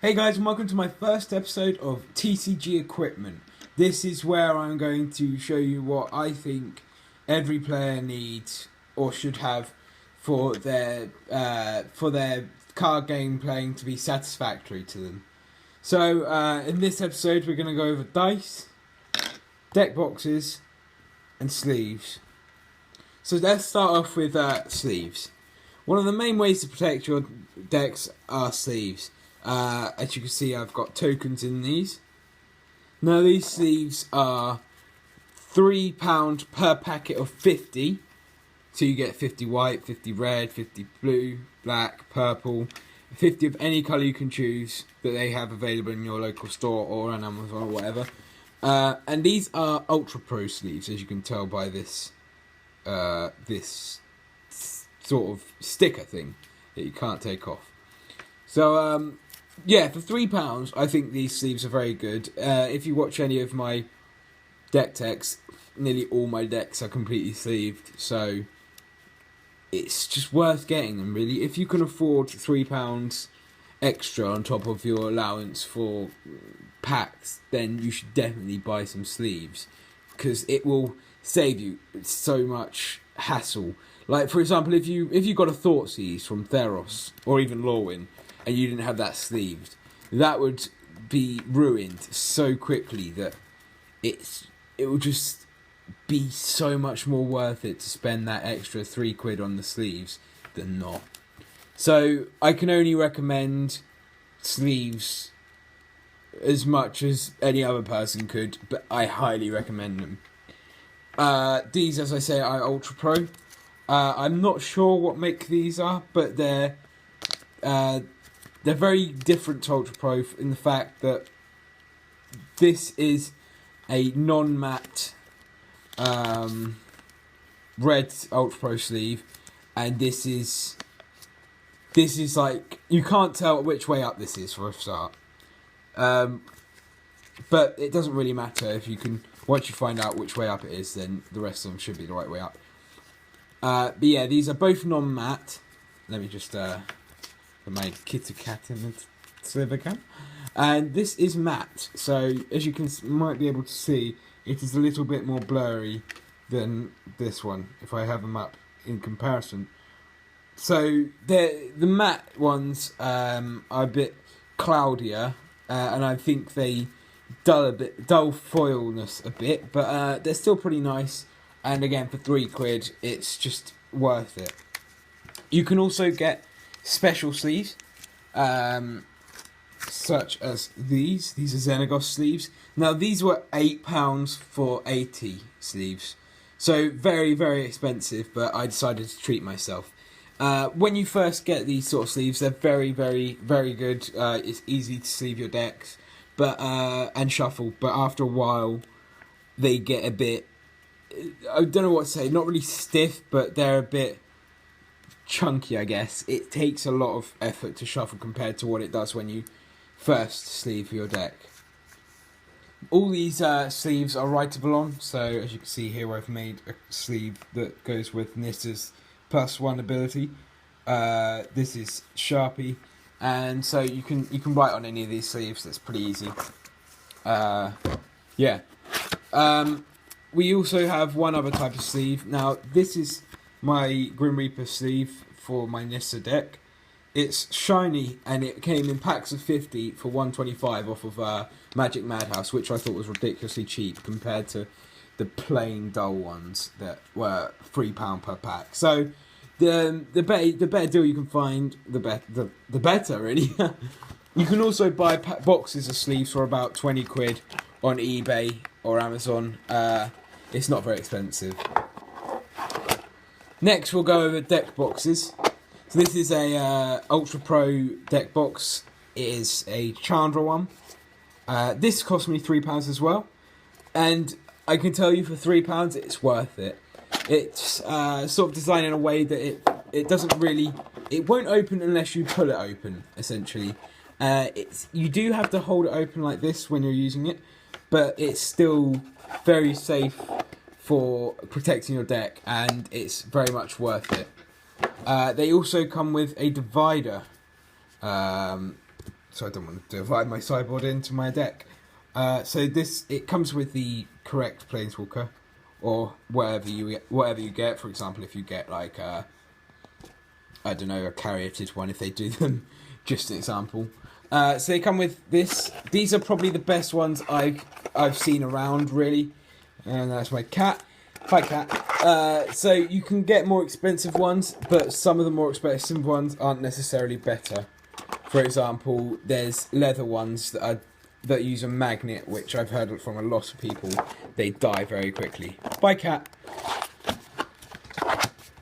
Hey guys, and welcome to my first episode of TCG Equipment. This is where I'm going to show you what I think every player needs or should have for their card game playing to be satisfactory to them. So in this episode, we're going to go over dice, deck boxes, and sleeves. So let's start off with sleeves. One of the main ways to protect your decks are sleeves. As you can see, I've got tokens in these. Now these sleeves are £3 per packet of 50. So you get 50 white, 50 red, 50 blue, black, purple, 50 of any colour you can choose that they have available in your local store or on Amazon or whatever. And these are Ultra Pro sleeves, as you can tell by this sort of sticker thing that you can't take off. So yeah, for £3, I think these sleeves are very good. If you watch any of my deck techs, nearly all my decks are completely sleeved, so it's just worth getting them, really. If you can afford £3 extra on top of your allowance for packs, then you should definitely buy some sleeves, because it will save you so much hassle. Like, for example, if you got a Thoughtseize from Theros, or even Lorwyn, and you didn't have that sleeved, that would be ruined so quickly that it would just be so much more worth it to spend that extra £3 on the sleeves than not. So I can only recommend sleeves as much as any other person could, but I highly recommend them. These, as I say, are Ultra Pro. I'm not sure what make these are, but they're very different to Ultra Pro in the fact that this is a non-matte red Ultra Pro sleeve, and this is like, you can't tell which way up this is for a start. But it doesn't really matter if you can. Once you find out which way up it is, then the rest of them should be the right way up. But yeah, these are both non-matte. Let me just put my Kitty Cat in the sliver cam. And this is matte, so as you might be able to see, it is a little bit more blurry than this one, if I have them up in comparison. So the matte ones are a bit cloudier, and I think they dull foilness a bit, but they're still pretty nice. And again, for £3, it's just worth it. You can also get special sleeves, such as these. These are Xenagos sleeves. Now, these were £8 for 80 sleeves. So, very, very expensive, but I decided to treat myself. When you first get these sort of sleeves, they're very, very, very good. It's easy to sleeve your decks and shuffle, but after a while, they get a bit, I don't know what to say, not really stiff, but they're a bit chunky, I guess. It takes a lot of effort to shuffle compared to what it does when you first sleeve your deck. All these sleeves are writable on, so as you can see here, I've made a sleeve that goes with Nissa's +1 ability. This is Sharpie, and so you can write on any of these sleeves. That's pretty easy. Yeah. We also have one other type of sleeve. Now, this is my Grim Reaper sleeve for my Nissa deck. It's shiny, and it came in packs of 50 for £1.25 off of Magic Madhouse, which I thought was ridiculously cheap compared to the plain dull ones that were £3 per pack. So the better deal you can find, the better, really. You can also buy boxes of sleeves for about £20 on eBay or Amazon. It's not very expensive. Next, we'll go over deck boxes. So this is a Ultra Pro deck box. It is a Chandra one. This cost me £3 as well, and I can tell you for £3 it's worth it. It's sort of designed in a way that it doesn't really, it won't open unless you pull it open, essentially. You do have to hold it open like this when you're using it, but it's still very safe for protecting your deck, and it's very much worth it. They also come with a divider so I don't want to divide my sideboard into my deck. So it comes with the correct Planeswalker, or whatever you get. For example, if you get like I don't know, a Caryatid one, if they do them, just an example. So they come with this. These are probably the best ones I've seen around, really. And that's my cat. Hi, cat. So you can get more expensive ones, but some of the more expensive ones aren't necessarily better. For example, there's leather ones that use a magnet, which I've heard from a lot of people. They die very quickly. Bye, cat.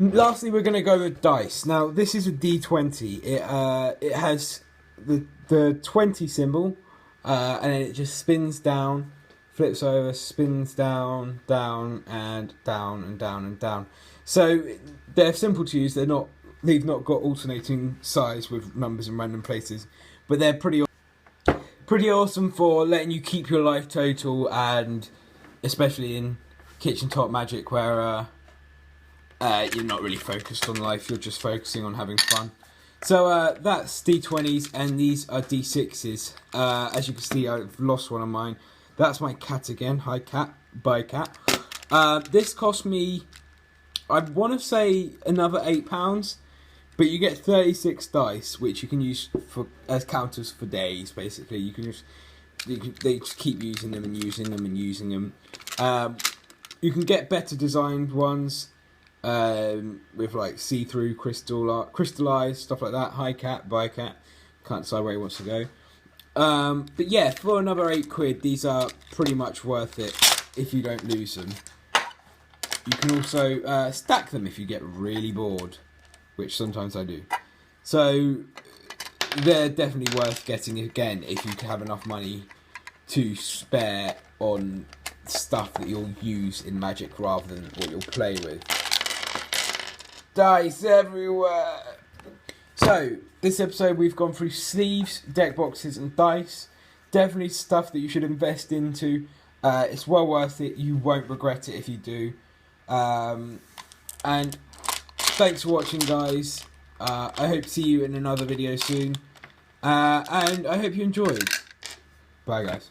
Lastly, we're going to go with dice. Now, this is a D20. It has the 20 symbol, and then it just spins down, flips over, spins down, down, and down, and down, and down. So they're simple to use. They've not got alternating size with numbers in random places, but they're pretty awesome for letting you keep your life total, and especially in kitchen top Magic, where you're not really focused on life, you're just focusing on having fun. So that's D20s, and these are D6s. As you can see, I've lost one of mine. That's my cat again. Hi, cat. Bye, cat. This cost me, I want to say, another £8, but you get 36 dice, which you can use as counters for days. Basically, they just keep using them and using them and using them. You can get better designed ones. With like see-through crystallized stuff like that. Hi, cat, bye, cat. Can't decide where he wants to go. But yeah, for another £8, these are pretty much worth it if you don't lose them. You can also stack them if you get really bored, which sometimes I do. So they're definitely worth getting again if you have enough money to spare on stuff that you'll use in Magic rather than what you'll play with. Dice everywhere. So this episode we've gone through sleeves, deck boxes, and dice. Definitely stuff that you should invest into. It's well worth it. You won't regret it if you do. And thanks for watching, guys. I hope to see you in another video soon. And I hope you enjoyed. Bye, guys.